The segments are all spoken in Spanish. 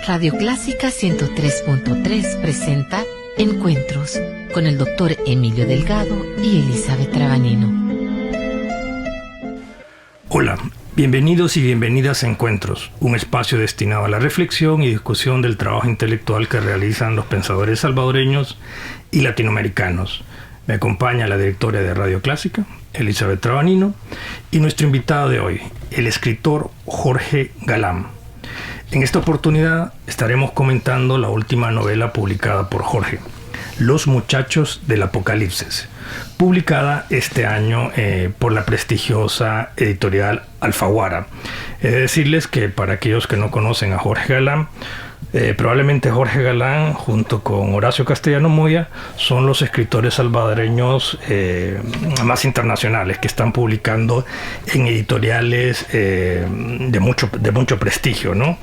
Radio Clásica 103.3 presenta Encuentros con el doctor Emilio Delgado y Elizabeth Trabanino. Hola, bienvenidos y bienvenidas a Encuentros, un espacio destinado a la reflexión y discusión del trabajo intelectual que realizan los pensadores salvadoreños y latinoamericanos. Me acompaña la directora de Radio Clásica, Elizabeth Trabanino, y nuestro invitado de hoy, el escritor Jorge Galán. En esta oportunidad estaremos comentando la última novela publicada por Jorge, Los Muchachos del Apocalipsis, publicada este año por la prestigiosa editorial Alfaguara. He de decirles que para aquellos que no conocen a Jorge Galán, probablemente Jorge Galán junto con Horacio Castellano Moya son los escritores salvadoreños más internacionales que están publicando en editoriales de mucho prestigio, ¿no?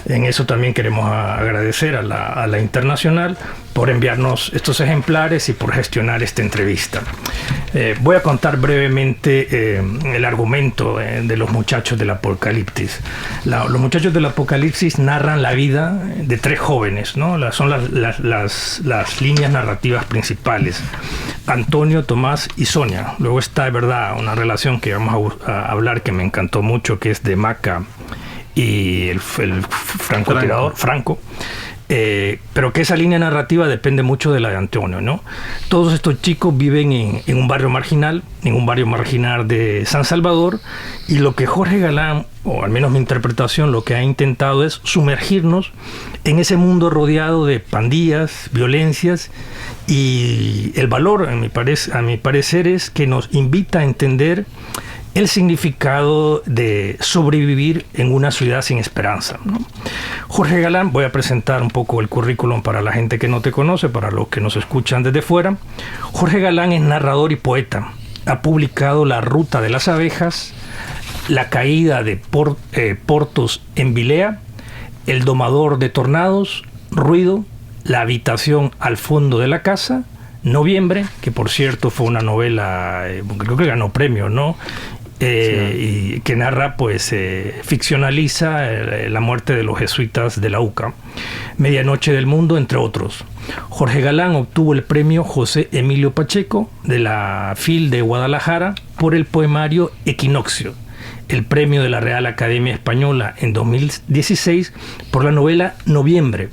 En eso también queremos agradecer a la Internacional por enviarnos estos ejemplares y por gestionar esta entrevista. Voy a contar brevemente el argumento de Los Muchachos del Apocalipsis. Los Muchachos del Apocalipsis narran la vida de tres jóvenes, ¿no? Son las líneas narrativas principales: Antonio, Tomás y Sonia. Luego está, de verdad, una relación que vamos a hablar que me encantó mucho, que es de Maca y el francotirador Franco. Pero que esa línea narrativa depende mucho de la de Antonio, ¿no? Todos estos chicos viven en un barrio marginal, de San Salvador, y lo que Jorge Galán, o al menos mi interpretación, lo que ha intentado es sumergirnos en ese mundo rodeado de pandillas, violencias, y el valor, a mi parecer, es que nos invita a entender el significado de sobrevivir en una ciudad sin esperanza, ¿no? Jorge Galán, voy a presentar un poco el currículum para la gente que no te conoce, para los que nos escuchan desde fuera. Jorge Galán es narrador y poeta. Ha publicado La Ruta de las Abejas, La Caída de Portos en Vilea, El Domador de Tornados, Ruido, La Habitación al Fondo de la Casa, Noviembre, que por cierto fue una novela, creo que ganó premio, ¿no? Sí. Y que narra, ficcionaliza la muerte de los jesuitas de la UCA, Medianoche del Mundo, entre otros. Jorge Galán obtuvo el premio José Emilio Pacheco de la FIL de Guadalajara por el poemario Equinoccio, el premio de la Real Academia Española en 2016 por la novela Noviembre.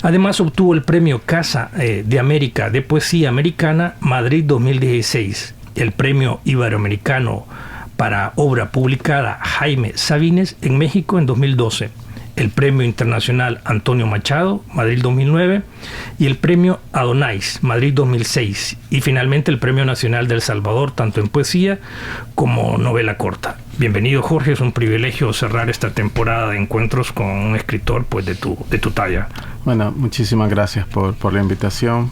Además obtuvo el premio Casa de América de Poesía Americana Madrid 2016, el premio Iberoamericano para obra publicada Jaime Sabines en México en 2012, el premio internacional Antonio Machado, Madrid 2009, y el premio Adonais, Madrid 2006, y finalmente el premio nacional de El Salvador, tanto en poesía como novela corta. Bienvenido, Jorge, es un privilegio cerrar esta temporada de encuentros con un escritor de tu talla. Bueno, muchísimas gracias por la invitación.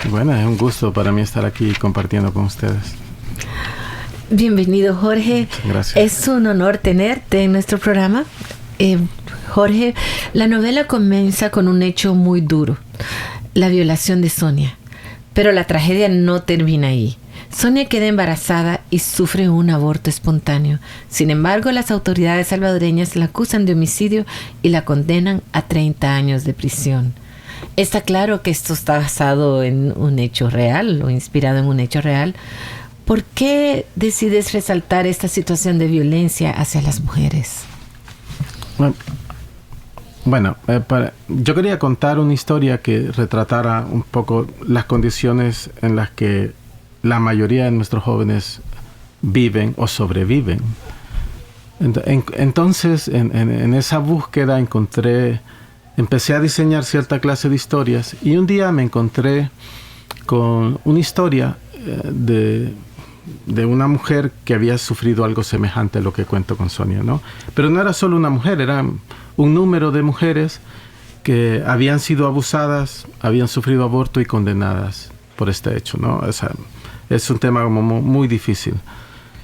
Bueno, es un gusto para mí estar aquí compartiendo con ustedes. Bienvenido, Jorge. Gracias. Es un honor tenerte en nuestro programa. Jorge, la novela comienza con un hecho muy duro, la violación de Sonia. Pero la tragedia no termina ahí. Sonia queda embarazada y sufre un aborto espontáneo. Sin embargo, las autoridades salvadoreñas la acusan de homicidio y la condenan a 30 años de prisión. Está claro que esto está basado en un hecho real o inspirado en un hecho real. ¿Por qué decides resaltar esta situación de violencia hacia las mujeres? Bueno, yo quería contar una historia que retratara un poco las condiciones en las que la mayoría de nuestros jóvenes viven o sobreviven. Entonces, en esa búsqueda empecé a diseñar cierta clase de historias, y un día me encontré con una historia de una mujer que había sufrido algo semejante a lo que cuento con Sonia, ¿no? Pero no era solo una mujer, era un número de mujeres que habían sido abusadas, habían sufrido aborto y condenadas por este hecho, ¿no? O sea, es un tema como muy difícil.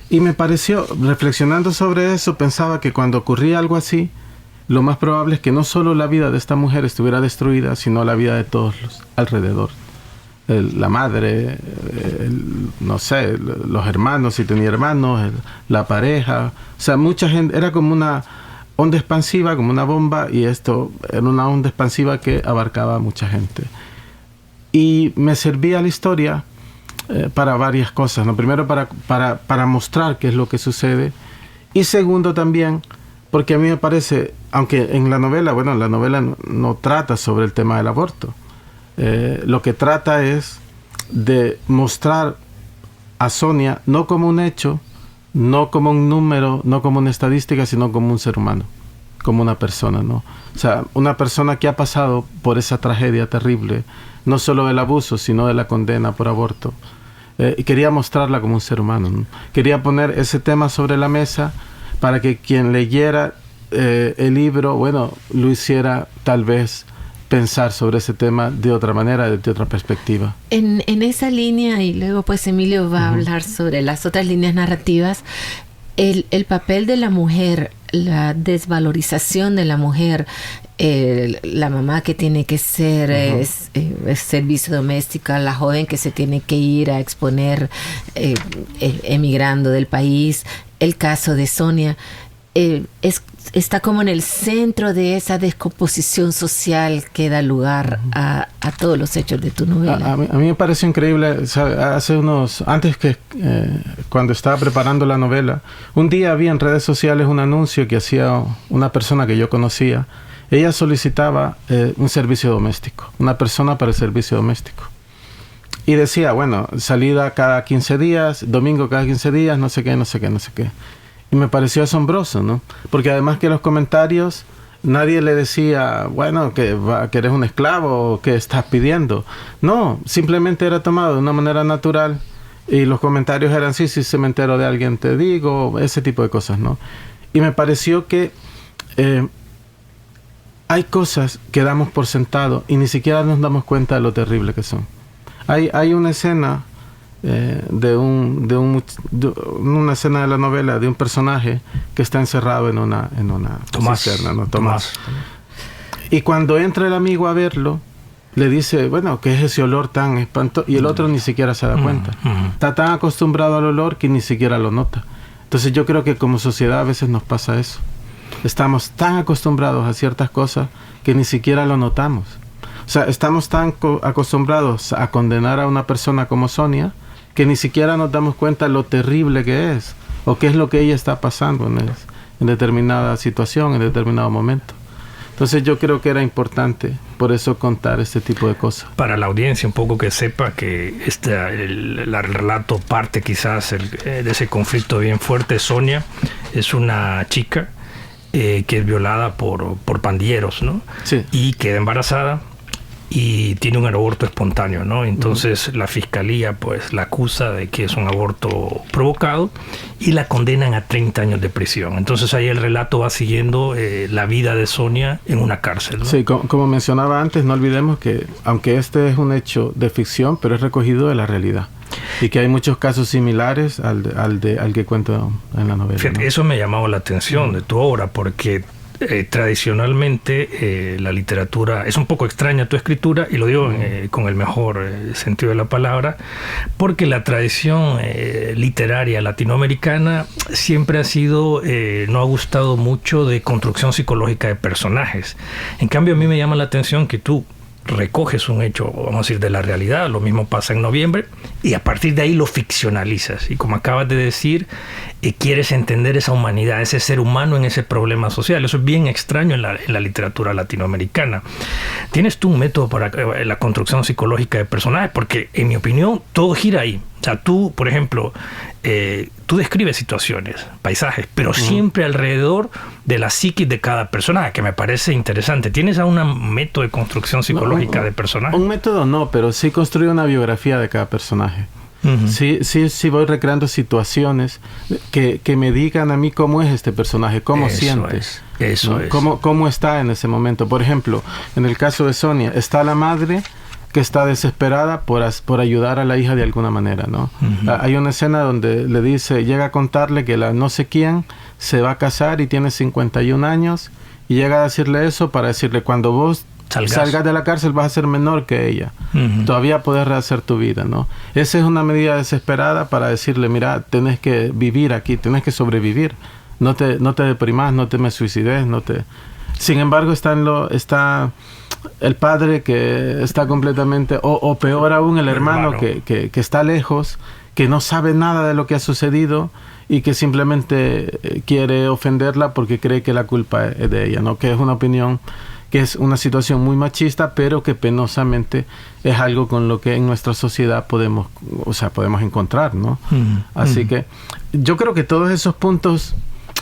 Y me pareció, reflexionando sobre eso, pensaba que cuando ocurría algo así, lo más probable es que no solo la vida de esta mujer estuviera destruida, sino la vida de todos los alrededor. La madre, los hermanos, si tenía hermanos, la pareja. O sea, mucha gente, era como onda expansiva como una bomba, y esto era una onda expansiva que abarcaba a mucha gente. Y me servía la historia para varias cosas, ¿no? Primero para mostrar qué es lo que sucede, y segundo también porque a mí me parece, aunque en la novela, bueno, la novela no trata sobre el tema del aborto, lo que trata es de mostrar a Sonia no como un hecho, no como un número, no como una estadística, sino como un ser humano, como una persona, ¿no? O sea, una persona que ha pasado por esa tragedia terrible, no solo del abuso, sino de la condena por aborto. Y quería mostrarla como un ser humano, ¿no? Quería poner ese tema sobre la mesa para que quien leyera el libro, bueno, lo hiciera tal vez pensar sobre ese tema de otra manera, de otra perspectiva. En esa línea, y luego pues Emilio va a hablar sobre las otras líneas narrativas, el papel de la mujer, la desvalorización de la mujer, la mamá que tiene que ser servicio doméstico, la joven que se tiene que ir a exponer emigrando del país, el caso de Sonia, está como en el centro de esa descomposición social que da lugar a todos los hechos de tu novela. A mí me pareció increíble, ¿sabe? Cuando estaba preparando la novela, un día vi en redes sociales un anuncio que hacía una persona que yo conocía. Ella solicitaba un servicio doméstico, una persona para el servicio doméstico. Y decía, bueno, salida cada 15 días, domingo cada 15 días, no sé qué. Y me pareció asombroso, ¿no? Porque además que los comentarios, nadie le decía, bueno, que eres un esclavo o que estás pidiendo. No, simplemente era tomado de una manera natural. Y los comentarios eran, sí, si me entero de alguien te digo, ese tipo de cosas, ¿no? Y me pareció que hay cosas que damos por sentado y ni siquiera nos damos cuenta de lo terrible que son. Hay una escena una escena de la novela de un personaje que está encerrado en una cisterna, ¿no? Tomás. Y cuando entra el amigo a verlo, le dice, bueno, ¿qué es ese olor tan espantoso? Y el otro ni siquiera se da cuenta. Está tan acostumbrado al olor que ni siquiera lo nota. Entonces yo creo que como sociedad a veces nos pasa eso. Estamos tan acostumbrados a ciertas cosas que ni siquiera lo notamos. O sea, estamos tan acostumbrados a condenar a una persona como Sonia que ni siquiera nos damos cuenta lo terrible que es o qué es lo que ella está pasando en determinada situación, en determinado momento. Entonces yo creo que era importante por eso contar este tipo de cosas. Para la audiencia un poco que sepa que el relato parte quizás de ese conflicto bien fuerte. Sonia es una chica que es violada por pandilleros, ¿no? Sí. Y queda embarazada y tiene un aborto espontáneo, ¿no? Entonces la fiscalía pues la acusa de que es un aborto provocado y la condenan a 30 años de prisión. Entonces ahí el relato va siguiendo la vida de Sonia en una cárcel, ¿no? Sí, como mencionaba antes, no olvidemos que aunque este es un hecho de ficción, pero es recogido de la realidad. Y que hay muchos casos similares al que cuento en la novela. Fíjate, ¿no? Eso me ha llamado la atención de tu obra, porque tradicionalmente la literatura es un poco extraña, tu escritura, y lo digo con el mejor sentido de la palabra, porque la tradición literaria latinoamericana siempre ha sido, no ha gustado mucho de construcción psicológica de personajes. En cambio a mí me llama la atención que tú recoges un hecho, vamos a decir, de la realidad. Lo mismo pasa en Noviembre, y a partir de ahí lo ficcionalizas, y como acabas de decir, quieres entender esa humanidad, ese ser humano en ese problema social. Eso es bien extraño en la literatura latinoamericana. ¿Tienes tú un método para la construcción psicológica de personajes? Porque en mi opinión todo gira ahí. O sea, tú, por ejemplo, tú describes situaciones, paisajes, pero siempre alrededor de la psiquis de cada personaje, que me parece interesante. ¿Tienes algún método de construcción psicológica de personajes? Un método no, pero sí construyo una biografía de cada personaje. Sí voy recreando situaciones que me digan a mí cómo es este personaje, cómo siente, eso ¿no? es. Cómo está en ese momento. Por ejemplo, en el caso de Sonia, está la madre que está desesperada por ayudar a la hija de alguna manera, ¿no? Hay una escena donde le dice, llega a contarle que la no sé quién se va a casar y tiene 51 años, y llega a decirle eso para decirle, cuando vos salgas de la cárcel vas a ser menor que ella. Todavía podés rehacer tu vida, ¿no? Esa es una medida desesperada para decirle, mira, tenés que vivir aquí, tenés que sobrevivir. no te deprimas, no te me suicides, no te... Sin embargo, está el padre que está completamente, o peor aún, el hermano. Que está lejos, que no sabe nada de lo que ha sucedido y que simplemente quiere ofenderla porque cree que la culpa es de ella, ¿no? Que es una opinión, que es una situación muy machista, pero que penosamente es algo con lo que en nuestra sociedad podemos encontrar, ¿no? Así que yo creo que todos esos puntos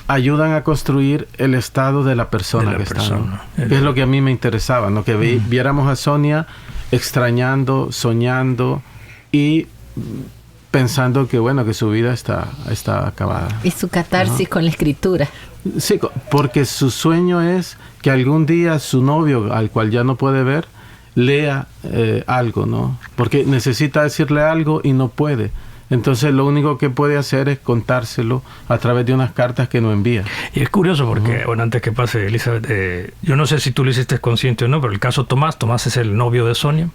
ayudan a construir el estado de la persona que está, ¿no? Que es lo que a mí me interesaba, ¿no? Que viéramos a Sonia extrañando, soñando y pensando que, bueno, que su vida está acabada. Y su catarsis con la escritura. Sí, porque su sueño es que algún día su novio, al cual ya no puede ver, lea algo, ¿no? Porque necesita decirle algo y no puede. Entonces lo único que puede hacer es contárselo a través de unas cartas que no envía. Y es curioso porque, bueno, antes que pase, Elizabeth, yo no sé si tú lo hiciste consciente o no, pero el caso Tomás es el novio de Sonia,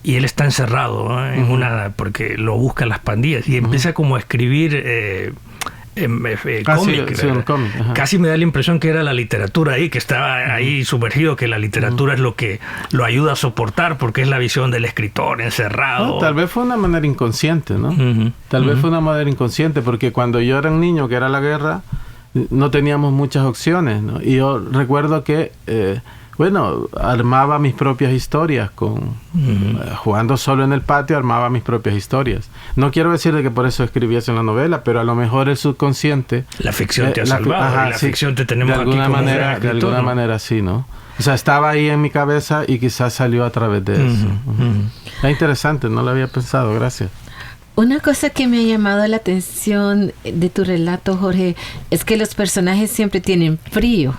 y él está encerrado, ¿no? En porque lo buscan las pandillas y empieza como a escribir cómic. Sí, un cómic. Casi me da la impresión que era la literatura ahí, que estaba ahí sumergido, que la literatura es lo que lo ayuda a soportar, porque es la visión del escritor encerrado. No, tal vez fue una manera inconsciente, ¿no? Tal vez fue una manera inconsciente, porque cuando yo era un niño, que era la guerra, no teníamos muchas opciones, ¿no? Y yo recuerdo que armaba mis propias historias jugando solo en el patio, armaba mis propias historias. No quiero decir de que por eso escribías en la novela, pero a lo mejor el subconsciente... La ficción te ha salvado, ficción te tenemos de alguna aquí como manera, de alguna manera sí, ¿no? O sea, estaba ahí en mi cabeza y quizás salió a través de eso. Es interesante, no lo había pensado, gracias. Una cosa que me ha llamado la atención de tu relato, Jorge, es que los personajes siempre tienen frío.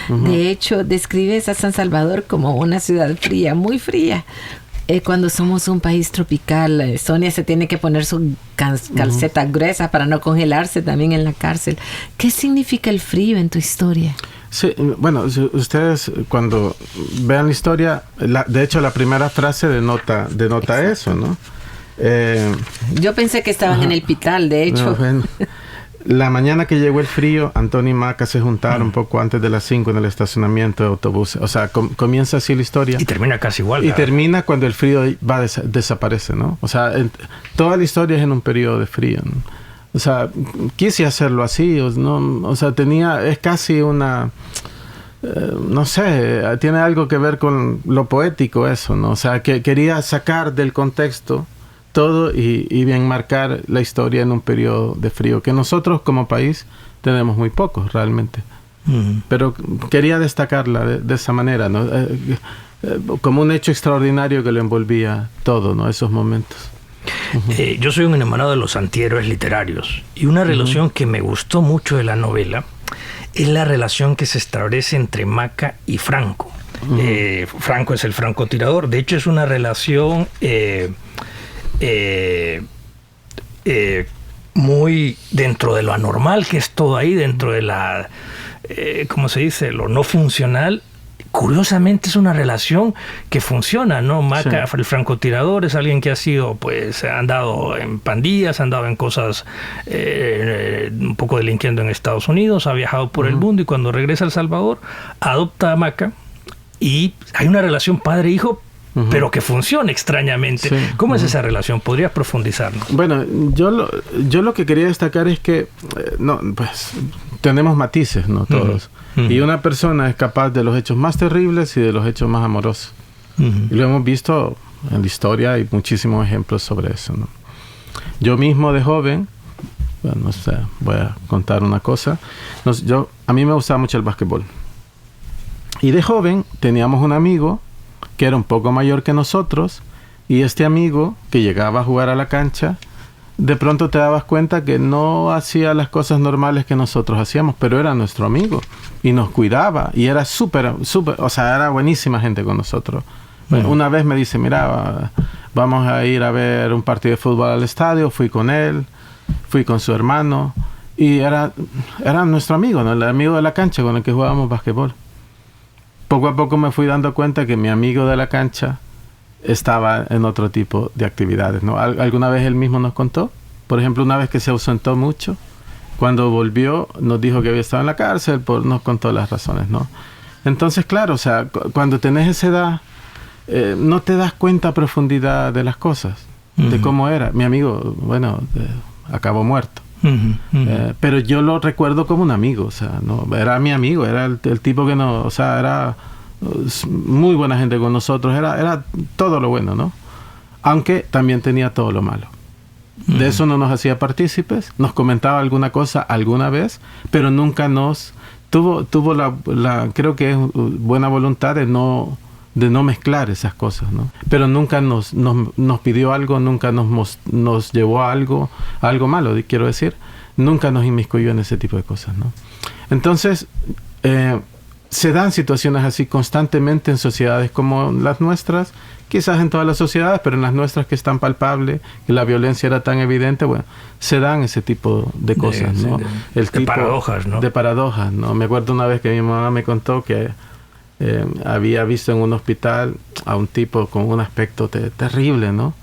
De hecho, describes a San Salvador como una ciudad fría, muy fría. Cuando somos un país tropical, Sonia se tiene que poner su calceta gruesa para no congelarse también en la cárcel. ¿Qué significa el frío en tu historia? Sí, bueno, ustedes cuando vean la historia, de hecho la primera frase denota eso, ¿no? Yo pensé que estaban en el Pital, de hecho. No, bueno, la mañana que llegó el frío, Antonio y Maca se juntaron un poco antes de las 5 en el estacionamiento de autobuses. O sea, comienza así la historia. Y termina casi igual. Y termina cuando el frío desaparece, ¿no? O sea, toda la historia es en un periodo de frío, ¿no? O sea, quise hacerlo así, ¿no? O sea, es casi una... no sé, tiene algo que ver con lo poético eso, ¿no? O sea, que quería sacar del contexto todo y enmarcar la historia en un periodo de frío, que nosotros como país tenemos muy pocos realmente. Pero quería destacarla de esa manera, ¿no? Como un hecho extraordinario que lo envolvía todo, ¿no? Esos momentos. Yo soy un enamorado de los antihéroes literarios, y una relación que me gustó mucho de la novela es la relación que se establece entre Maca y Franco. Franco es el francotirador. De hecho, es una relación muy dentro de lo anormal, que es todo ahí, dentro de la, ¿cómo se dice?, lo no funcional. Curiosamente es una relación que funciona, ¿no? Maca, sí. El francotirador, es alguien que ha sido, pues, ha andado en pandillas, ha andado en cosas, un poco delinquiendo en Estados Unidos, ha viajado por el mundo, y cuando regresa a El Salvador, adopta a Maca, y hay una relación padre-hijo, pero que funciona extrañamente. Sí. ¿Cómo es esa relación? ¿Podrías profundizarnos? Bueno, yo lo que quería destacar es que pues tenemos matices, ¿no? Todos. Y una persona es capaz de los hechos más terribles y de los hechos más amorosos. Y lo hemos visto en la historia, hay muchísimos ejemplos sobre eso, ¿no? Yo mismo de joven, bueno, o sea, voy a contar una cosa. A mí me gustaba mucho el básquetbol. Y de joven teníamos un amigo que era un poco mayor que nosotros, y este amigo que llegaba a jugar a la cancha, de pronto te dabas cuenta que no hacía las cosas normales que nosotros hacíamos, pero era nuestro amigo y nos cuidaba, y era súper, o sea, era buenísima gente con nosotros. Una vez me dice, mira, vamos a ir a ver un partido de fútbol al estadio. Fui con él, fui con su hermano, y era nuestro amigo, ¿no? El amigo de la cancha con el que jugábamos básquetbol. Poco a poco me fui dando cuenta que mi amigo de la cancha estaba en otro tipo de actividades, ¿no? Alguna vez él mismo nos contó, por ejemplo, una vez que se ausentó mucho, Cuando volvió, nos dijo que había estado en la cárcel, nos contó las razones, ¿no? Entonces, claro, o sea, cuando tenés esa edad, no te das cuenta a profundidad de las cosas, de cómo era. Mi amigo, bueno, acabó muerto. Pero yo lo recuerdo como un amigo, o sea, no era mi amigo, era el tipo que no, o sea, era muy buena gente con nosotros, era todo lo bueno, ¿no? Aunque también tenía todo lo malo. De eso no nos hacía partícipes, nos comentaba alguna cosa alguna vez, pero nunca nos tuvo la creo que es buena voluntad de no mezclar esas cosas, ¿no? Pero nunca nos pidió algo, nunca nos llevó a algo malo, quiero decir, nunca nos inmiscuyó en ese tipo de cosas, ¿no? Entonces, se dan situaciones así constantemente en sociedades como las nuestras, quizás en todas las sociedades, pero en las nuestras que es tan palpable, que la violencia era tan evidente, bueno, se dan ese tipo de cosas, ¿no? De paradojas, ¿no? De paradojas, ¿no? Me acuerdo una vez que mi mamá me contó que había visto en un hospital a un tipo con un aspecto terrible, ¿no?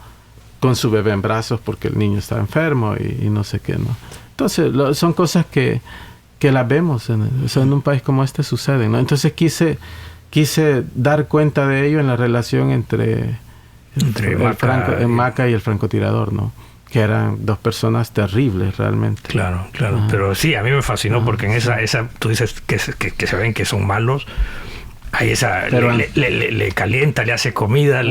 Con su bebé en brazos porque el niño estaba enfermo y no sé qué, ¿no? Entonces, son cosas que las vemos, en un país como este suceden, ¿no? Entonces quise dar cuenta de ello en la relación entre Maca y el francotirador, ¿no? Que eran dos personas terribles realmente. Claro. Pero sí, a mí me fascinó porque en esa tú dices que se ven que son malos. Ahí le calienta, le hace comida, sí,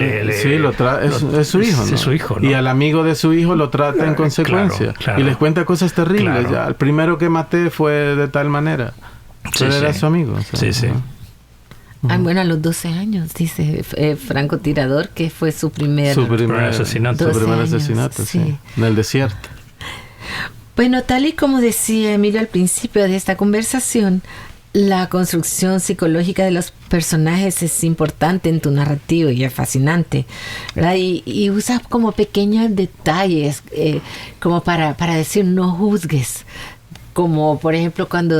es su hijo, ¿no? Es su hijo, ¿no? Y al amigo de su hijo lo trata en consecuencia. Claro. Y les cuenta cosas terribles. Claro. Ya, el primero que maté fue de tal manera. Pero era su amigo. O sea, sí. Bueno, a los 12 años, dice francotirador, que fue su primer asesinato. Su primer asesinato, sí. En el desierto. Bueno, tal y como decía Emilio al principio de esta conversación, la construcción psicológica de los personajes es importante en tu narrativo y es fascinante, ¿verdad? Y usa como pequeños detalles como para decir no juzgues, como por ejemplo cuando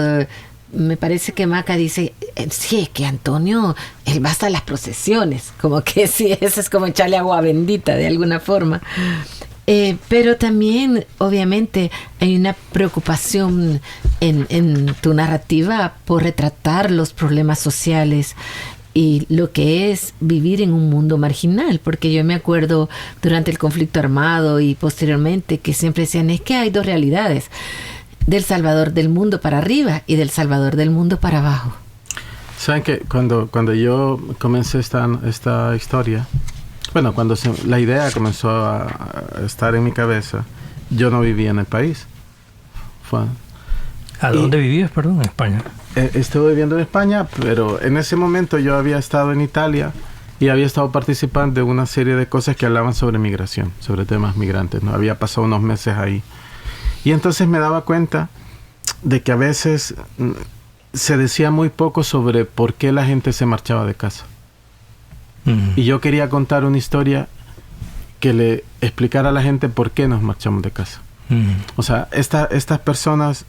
me parece que Maca dice, sí, es que Antonio, él va hasta las procesiones, como que sí, eso es como echarle agua bendita de alguna forma. Pero también, obviamente, hay una preocupación en tu narrativa por retratar los problemas sociales y lo que es vivir en un mundo marginal, porque yo me acuerdo durante el conflicto armado y posteriormente que siempre decían, es que hay dos realidades, del Salvador del mundo para arriba y del Salvador del mundo para abajo. ¿Saben que cuando yo comencé esta historia, bueno, cuando la idea comenzó a estar en mi cabeza, yo no vivía en el país. ¿A dónde vivías, perdón? En España. Estuve viviendo en España, pero en ese momento yo había estado en Italia y había estado participando de una serie de cosas que hablaban sobre migración, sobre temas migrantes, ¿no? Había pasado unos meses ahí. Y entonces me daba cuenta de que a veces se decía muy poco sobre por qué la gente se marchaba de casa. Y yo quería contar una historia que le explicara a la gente por qué nos marchamos de casa. O sea, estas personas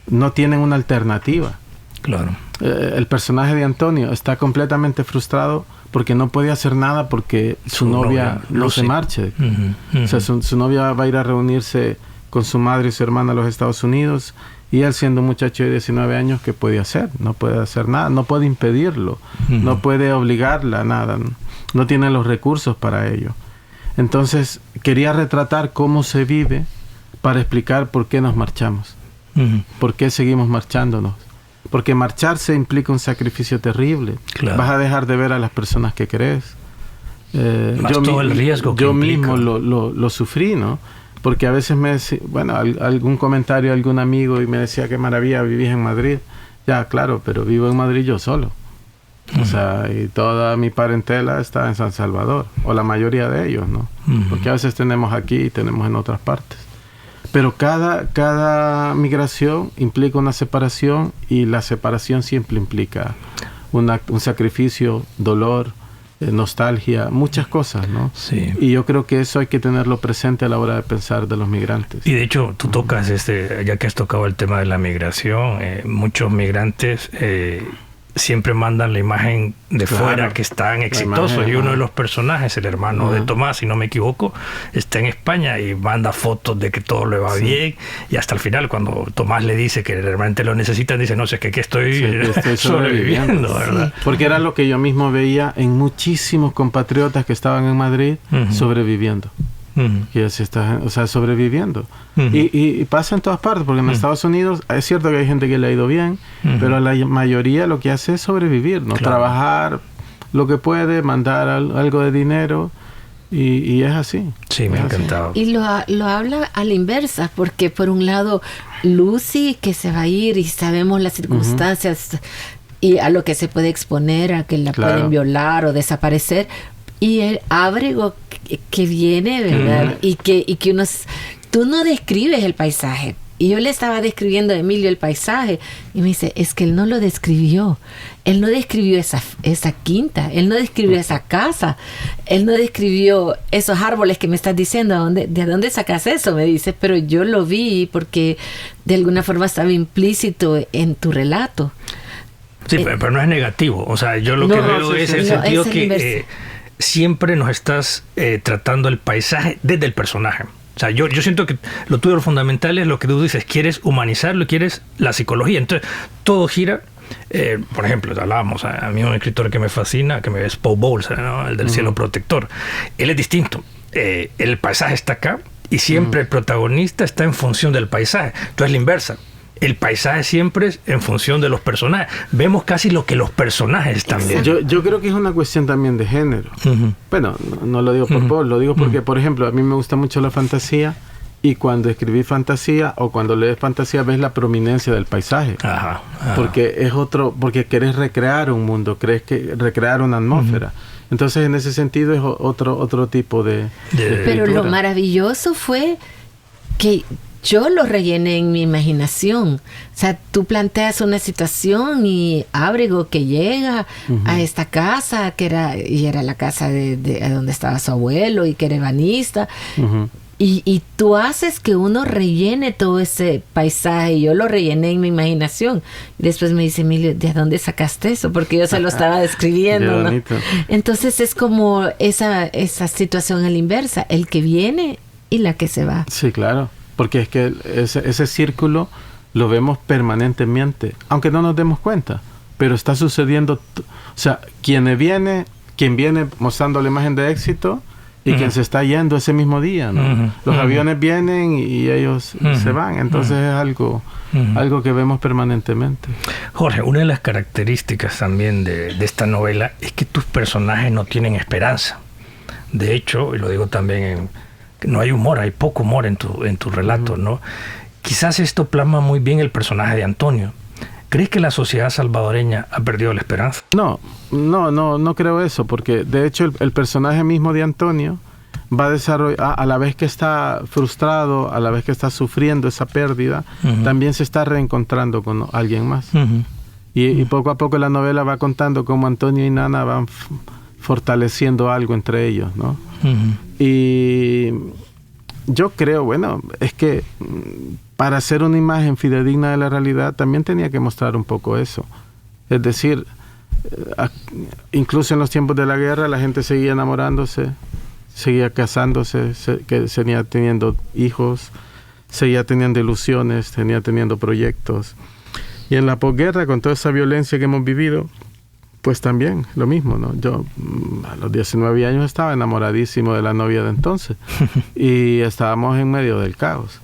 no tienen una alternativa. Claro. El personaje de Antonio está completamente frustrado porque no puede hacer nada porque su novia no se marche. O sea, su novia va a ir a reunirse con su madre y su hermana a los Estados Unidos, y él, siendo un muchacho de 19 años, ¿qué puede hacer? No puede hacer nada, no puede impedirlo, no puede obligarla a nada, no tiene los recursos para ello. Entonces quería retratar cómo se vive para explicar por qué nos marchamos, por qué seguimos marchándonos, porque marcharse implica un sacrificio terrible. Claro. Vas a dejar de ver a las personas que querés. Todo el riesgo que yo implica. mismo lo sufrí, ¿no? Porque a veces me decía, bueno, algún comentario de algún amigo y me decía, qué maravilla, vivís en Madrid. Ya, claro, pero vivo en Madrid yo solo. O sea, y toda mi parentela está en San Salvador, o la mayoría de ellos, ¿no? Porque a veces tenemos aquí y tenemos en otras partes. Pero cada migración implica una separación, y la separación siempre implica un sacrificio, dolor, nostalgia, muchas cosas, ¿no? Sí. Y yo creo que eso hay que tenerlo presente a la hora de pensar de los migrantes. Y de hecho, tú tocas, ya que has tocado el tema de la migración, muchos migrantes siempre mandan la imagen de fuera que están exitosos. Imagen, y uno de los personajes, el hermano de Tomás, si no me equivoco, está en España y manda fotos de que todo le va bien, y hasta el final, cuando Tomás le dice que realmente lo necesitan, dice, no sé, que estoy sobreviviendo, ¿verdad? Sí. Porque era lo que yo mismo veía en muchísimos compatriotas que estaban en Madrid sobreviviendo. Que así está, o sea, sobreviviendo. Y pasa en todas partes, porque en Estados Unidos es cierto que hay gente que le ha ido bien, pero la mayoría lo que hace es sobrevivir, ¿no? Claro. Trabajar lo que puede, mandar algo de dinero, y es así. Sí, me ha encantado. Y lo habla a la inversa, porque por un lado, Lucy, que se va a ir y sabemos las circunstancias y a lo que se puede exponer, a que la pueden violar o desaparecer, y el Ábrego que viene, ¿verdad? Y que tú no describes el paisaje. Y yo le estaba describiendo a Emilio el paisaje, y me dice, es que él no lo describió. Él no describió esa quinta, él no describió esa casa, él no describió esos árboles que me estás diciendo. ¿De dónde sacas eso? Me dice, pero yo lo vi porque de alguna forma estaba implícito en tu relato. Sí, pero no es negativo. O sea, yo lo que veo es el sentido que siempre nos estás tratando el paisaje desde el personaje. O sea, yo siento que lo tuyo, lo fundamental es lo que tú dices, quieres humanizarlo, quieres la psicología. Entonces, todo gira. Por ejemplo, hablábamos, a mí un escritor que me fascina, que es Poe Bowles, ¿no? El del cielo protector. Él es distinto. El paisaje está acá y siempre el protagonista está en función del paisaje. Entonces, la inversa. El paisaje siempre es en función de los personajes. Vemos casi lo que los personajes están viendo. Yo creo que es una cuestión también de género. Bueno, no lo digo por Paul, lo digo porque, por ejemplo, a mí me gusta mucho la fantasía, y cuando escribí fantasía o cuando lees fantasía ves la prominencia del paisaje. Porque es porque querés recrear un mundo, recrear una atmósfera. Entonces, en ese sentido es otro tipo de Pero lo maravilloso fue que yo lo rellené en mi imaginación. O sea, tú planteas una situación y Ábrego que llega a esta casa, que era la casa de donde estaba su abuelo y que era ebanista. Y tú haces que uno rellene todo ese paisaje. Yo lo rellené en mi imaginación. Y después me dice, Emilio, ¿de dónde sacaste eso? Porque yo se lo estaba describiendo, ¿no? Entonces es como esa situación a la inversa. El que viene y la que se va. Sí, claro. Porque es que ese círculo lo vemos permanentemente, aunque no nos demos cuenta, pero está sucediendo. O sea, quien viene mostrando la imagen de éxito y quien se está yendo ese mismo día, ¿no? Los aviones vienen y ellos se van, entonces es algo que vemos permanentemente. Jorge, una de las características también de esta novela es que tus personajes no tienen esperanza. De hecho, y lo digo también no hay humor, hay poco humor en tu relato, ¿no? Quizás esto plasma muy bien el personaje de Antonio. ¿Crees que la sociedad salvadoreña ha perdido la esperanza? No creo eso, porque de hecho el personaje mismo de Antonio va a desarrollar, a la vez que está frustrado, a la vez que está sufriendo esa pérdida, también se está reencontrando con alguien más. Y poco a poco la novela va contando cómo Antonio y Nana van fortaleciendo algo entre ellos, ¿no? Y yo creo, bueno, es que para hacer una imagen fidedigna de la realidad también tenía que mostrar un poco eso. Es decir, incluso en los tiempos de la guerra la gente seguía enamorándose, seguía casándose, seguía teniendo hijos, seguía teniendo ilusiones, seguía teniendo proyectos. Y en la posguerra, con toda esa violencia que hemos vivido, pues también lo mismo, ¿no? Yo a los 19 años estaba enamoradísimo de la novia de entonces y estábamos en medio del caos.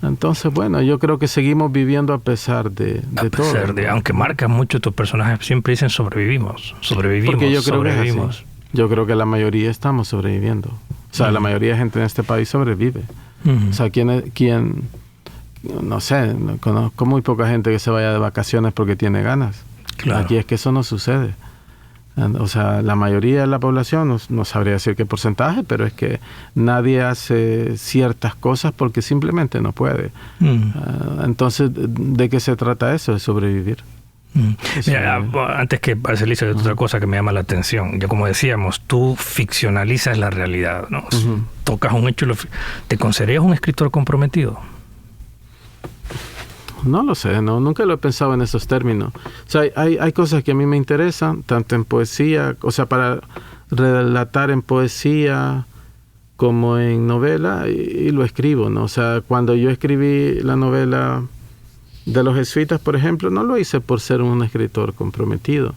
Entonces, bueno, yo creo que seguimos viviendo a pesar de todo. Aunque marcan mucho tus personajes, siempre dicen sobrevivimos. Porque yo creo que es así. Yo creo que la mayoría estamos sobreviviendo. O sea, la mayoría de gente en este país sobrevive. O sea, ¿quién? No sé, conozco muy poca gente que se vaya de vacaciones porque tiene ganas. Claro. Aquí es que eso no sucede. O sea, la mayoría de la población, no sabría decir qué porcentaje, pero es que nadie hace ciertas cosas porque simplemente no puede. Entonces, ¿de qué se trata eso? De sobrevivir. Mira, antes que Marcelisa, hay otra cosa que me llama la atención. Ya como decíamos, tú ficcionalizas la realidad, ¿no? Tocas un hecho. ¿Te consideras un escritor comprometido? No lo sé, no, nunca lo he pensado en esos términos. O sea, hay cosas que a mí me interesan, tanto en poesía, o sea, para relatar en poesía como en novela, y lo escribo, ¿no? O sea, cuando yo escribí la novela de los jesuitas, por ejemplo, no lo hice por ser un escritor comprometido.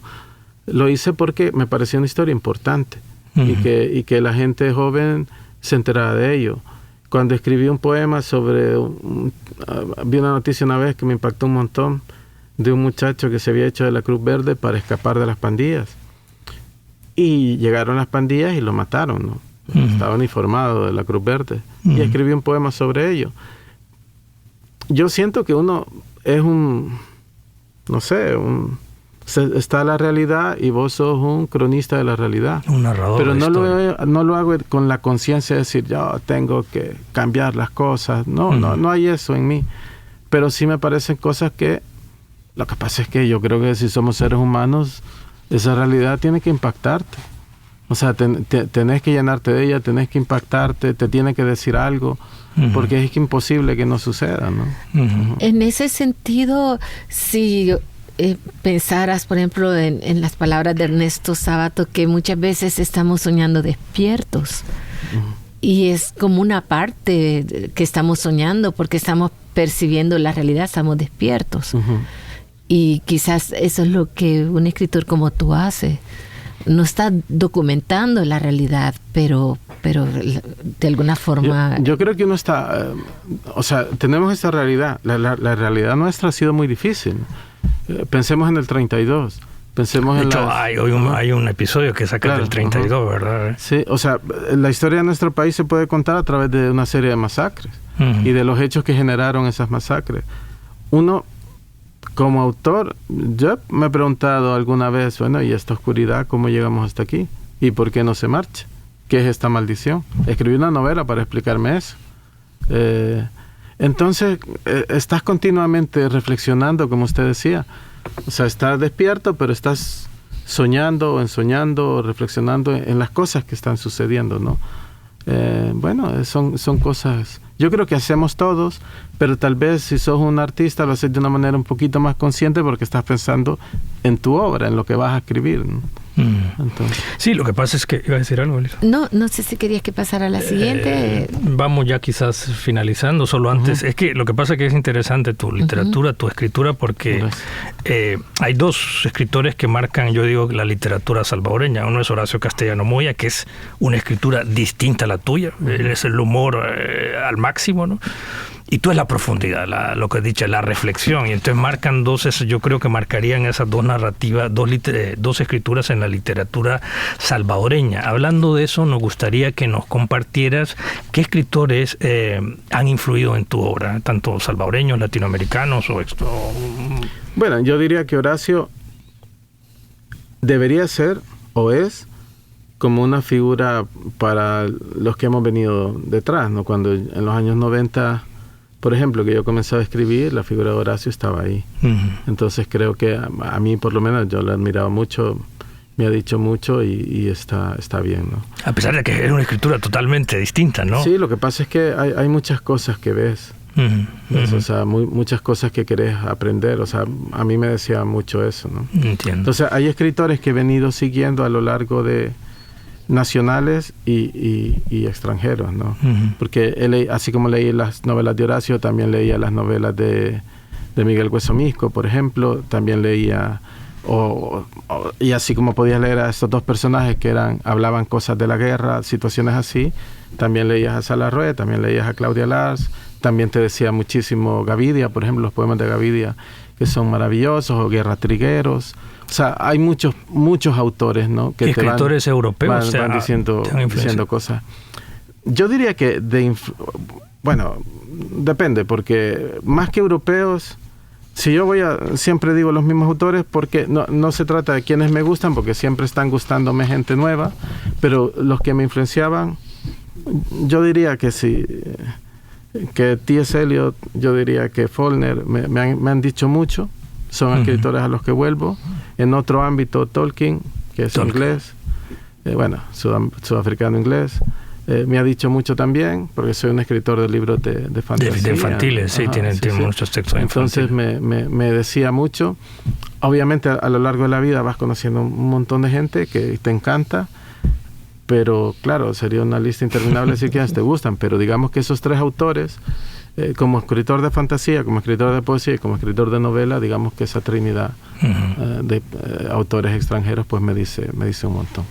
Lo hice porque me pareció una historia importante y que la gente joven se enterara de ello. Cuando escribí un poema sobre... vi una noticia una vez que me impactó un montón, de un muchacho que se había hecho de la Cruz Verde para escapar de las pandillas. Y llegaron las pandillas y lo mataron, ¿no? Estaba uniformado de la Cruz Verde. Y escribí un poema sobre ello. Yo siento que uno es no sé, está la realidad y vos sos un cronista de la realidad. Un narrador. Pero no lo hago con la conciencia de decir, yo tengo que cambiar las cosas. No hay eso en mí. Pero sí me parecen cosas que... Lo que pasa es que yo creo que si somos seres humanos, esa realidad tiene que impactarte. O sea, tenés que llenarte de ella, tenés que impactarte, te tiene que decir algo, porque es imposible que no suceda, ¿no? En ese sentido, si pensaras, por ejemplo, en las palabras de Ernesto Sábato, que muchas veces estamos soñando despiertos, y es como una parte que estamos soñando, porque estamos percibiendo la realidad, estamos despiertos. Y quizás eso es lo que un escritor como tú hace. No está documentando la realidad, pero de alguna forma... Yo creo que uno está... o sea, tenemos esta realidad. La realidad nuestra ha sido muy difícil. Pensemos en el 32. Pensemos de hecho, hay un episodio que saca del 32, ¿verdad? Sí, o sea, la historia de nuestro país se puede contar a través de una serie de masacres y de los hechos que generaron esas masacres. Uno... Como autor, yo me he preguntado alguna vez, bueno, ¿y esta oscuridad cómo llegamos hasta aquí? ¿Y por qué no se marcha? ¿Qué es esta maldición? Escribí una novela para explicarme eso. Entonces, estás continuamente reflexionando, como usted decía. O sea, estás despierto, pero estás soñando, ensoñando, reflexionando en las cosas que están sucediendo, ¿no? Bueno, son cosas... Yo creo que hacemos todos, pero tal vez si sos un artista lo haces de una manera un poquito más consciente porque estás pensando en tu obra, en lo que vas a escribir, ¿no? Entonces. Sí, lo que pasa es que... ¿Iba a decir algo, Elisa? No sé si querías que pasara a la siguiente. Vamos ya quizás finalizando, solo antes. Es que lo que pasa es que es interesante tu literatura, tu escritura, porque hay dos escritores que marcan, yo digo, la literatura salvadoreña. Uno es Horacio Castellano Moya, que es una escritura distinta a la tuya. Él es el humor al máximo, ¿no? Y tú es la profundidad, lo que he dicho, la reflexión. Y entonces marcan yo creo que marcarían esas dos narrativas, dos escrituras en la literatura salvadoreña. Hablando de eso, nos gustaría que nos compartieras qué escritores han influido en tu obra, tanto salvadoreños, latinoamericanos o esto. Bueno, yo diría que Horacio debería ser o es como una figura para los que hemos venido detrás, ¿no? Cuando en los años 90... Por ejemplo, que yo comenzaba a escribir, la figura de Horacio estaba ahí. Entonces creo que a mí, por lo menos, yo lo he admirado mucho, me ha dicho mucho y está bien, ¿no? A pesar de que es una escritura totalmente distinta, ¿no? Sí, lo que pasa es que hay muchas cosas que ves. O sea, muchas cosas que querés aprender. O sea, a mí me decía mucho eso, ¿no? Entiendo. Entonces, hay escritores que he venido siguiendo a lo largo de... nacionales y extranjeros, ¿no? Porque así como leí las novelas de Horacio, también leía las novelas de Miguel Hueso Misco, por ejemplo, también leía y así como podías leer a estos dos personajes que hablaban cosas de la guerra, situaciones así, también leías a Salarrué, también leías a Claudia Lars, también te decía muchísimo Gavidia, por ejemplo, los poemas de Gavidia que son maravillosos, o Guerra Trigueros. O sea, hay muchos autores, ¿no? Que escritores europeos van diciendo cosas. Yo diría que bueno, depende, porque más que europeos, si yo siempre digo los mismos autores, porque no se trata de quienes me gustan, porque siempre están gustándome gente nueva, pero los que me influenciaban, yo diría que sí, que T.S. Eliot, yo diría que Faulkner, me han dicho mucho, son escritores a los que vuelvo. En otro ámbito, Tolkien, que es inglés, sudafricano inglés. me ha dicho mucho también, porque soy un escritor de libros de fantasía. De infantiles, sí, tiene muchos textos infantiles. Entonces me decía mucho. Obviamente a lo largo de la vida vas conociendo un montón de gente que te encanta, pero claro, sería una lista interminable decir quiénes te gustan, pero digamos que esos 3 autores, como escritor de fantasía, como escritor de poesía y como escritor de novela, digamos que esa trinidad de autores extranjeros pues me dice un montón.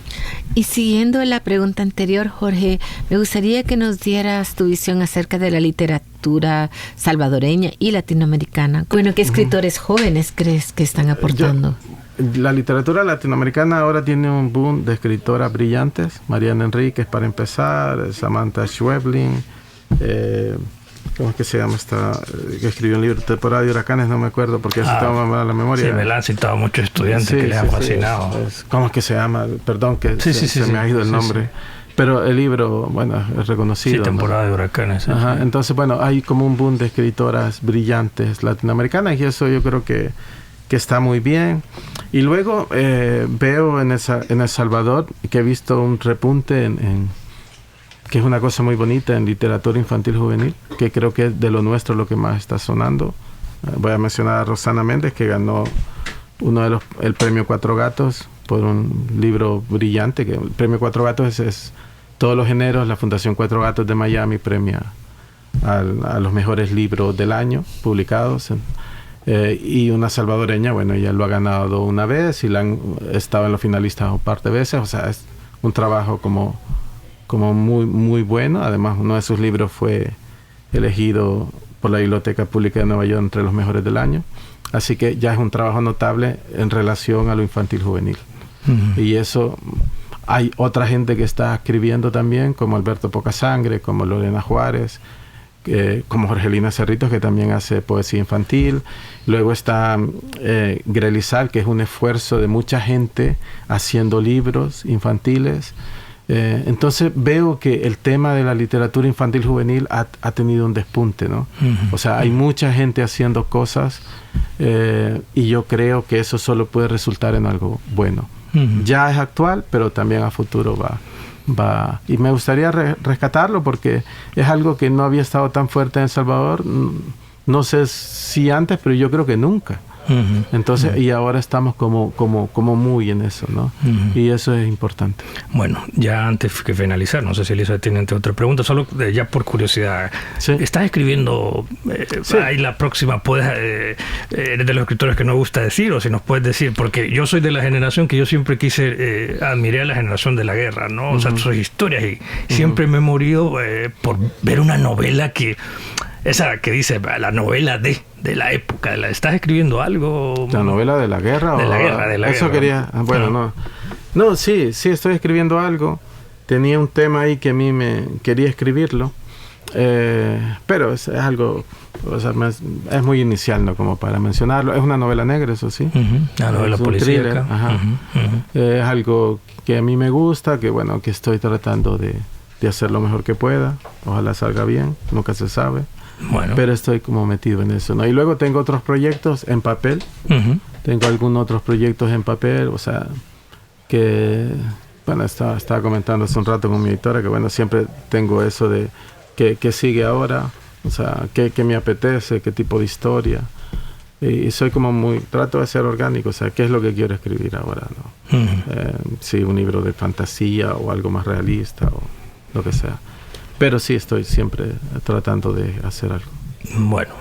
Y siguiendo la pregunta anterior, Jorge, me gustaría que nos dieras tu visión acerca de la literatura salvadoreña y latinoamericana. Bueno, ¿qué escritores jóvenes crees que están aportando? La literatura latinoamericana ahora tiene un boom de escritoras brillantes. Mariana Enríquez, para empezar, Samantha Schweblin, ¿cómo es que se llama esta? Que escribió un libro, Temporada de Huracanes, no me acuerdo porque así estaba mal la memoria. Sí, me la han citado muchos estudiantes que les han fascinado. ¿Cómo es que se llama? Perdón que se me ha ido el nombre. Sí. Pero el libro, bueno, es reconocido. Sí, Temporada de Huracanes. Sí. Ajá, entonces, bueno, hay como un boom de escritoras brillantes latinoamericanas y eso yo creo que está muy bien. Y luego veo en El Salvador que he visto un repunte que es una cosa muy bonita en literatura infantil juvenil, que creo que es de lo nuestro lo que más está sonando. Voy a mencionar a Rosana Méndez, que ganó el premio Cuatro Gatos por un libro brillante, que el premio Cuatro Gatos es todos los géneros. La Fundación Cuatro Gatos de Miami premia a los mejores libros del año publicados. Y una salvadoreña, bueno, ella lo ha ganado una vez y estado en los finalistas un par de veces. O sea, es un trabajo como muy, muy bueno. Además, uno de sus libros fue elegido por la Biblioteca Pública de Nueva York entre los mejores del año. Así que ya es un trabajo notable en relación a lo infantil juvenil. Y eso, hay otra gente que está escribiendo también, como Alberto Pocasangre, como Lorena Juárez, como Jorgelina Cerritos, que también hace poesía infantil. Luego está Grelizal, que es un esfuerzo de mucha gente haciendo libros infantiles. Entonces veo que el tema de la literatura infantil juvenil ha tenido un despunte, ¿no? O sea, hay mucha gente haciendo cosas y yo creo que eso solo puede resultar en algo bueno. Ya es actual, pero también a futuro va. Y me gustaría rescatarlo porque es algo que no había estado tan fuerte en El Salvador. No sé si antes, pero yo creo que nunca. Entonces, y ahora estamos como muy en eso, ¿no? Y eso es importante. Bueno, ya antes que finalizar, no sé si Elisa tiene otra pregunta, solo ya por curiosidad. Sí. ¿Estás escribiendo ahí la próxima? ¿Eres de los escritores que no gusta decir o si nos puedes decir? Porque yo soy de la generación que yo siempre admiré a la generación de la guerra, ¿no? O sea, sus historias y siempre me he morido por ver una novela esa que dice la novela de la época. ¿Estás escribiendo algo? ¿La novela de la guerra? De la guerra. Eso quería... Bueno, no, sí, estoy escribiendo algo. Tenía un tema ahí que a mí me quería escribirlo. Pero es algo... O sea, es muy inicial, ¿no? Como para mencionarlo. Es una novela negra, eso sí. Una novela policíaca. Es algo que a mí me gusta, que bueno, que estoy tratando de hacer lo mejor que pueda. Ojalá salga bien, nunca se sabe. Bueno. Pero estoy como metido en eso, ¿no? Y luego tengo otros proyectos en papel. Tengo algunos otros proyectos en papel, o sea, que... Bueno, estaba comentando hace un rato con mi editora que, bueno, siempre tengo eso de que sigue ahora, o sea, qué me apetece, qué tipo de historia. Y soy como trato de ser orgánico, o sea, qué es lo que quiero escribir ahora, ¿no? Sí, un libro de fantasía o algo más realista o lo que sea. Pero sí, estoy siempre tratando de hacer algo. Bueno,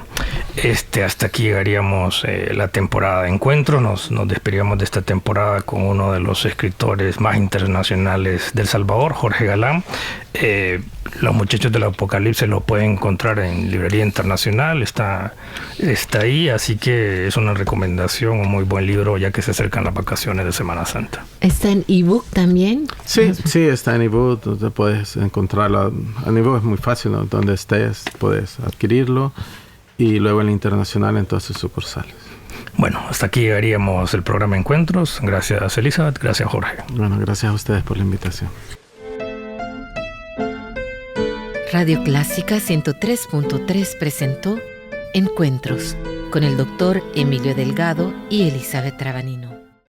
hasta aquí llegaríamos la temporada de Encuentros. Nos despediríamos de esta temporada con uno de los escritores más internacionales de El Salvador, Jorge Galán. Los Muchachos del Apocalipsis lo pueden encontrar en Librería Internacional, está ahí, así que es una recomendación, un muy buen libro ya que se acercan las vacaciones de Semana Santa. ¿Está en ebook también? Sí, está en ebook, tú puedes encontrarlo. En ebook es muy fácil, ¿no? Donde estés puedes adquirirlo y luego en la Internacional en todas sus sucursales. Bueno, hasta aquí llegaríamos el programa Encuentros. Gracias, Elizabeth. Gracias, Jorge. Bueno, gracias a ustedes por la invitación. Radio Clásica 103.3 presentó Encuentros con el doctor Emilio Delgado y Elizabeth Trabanino.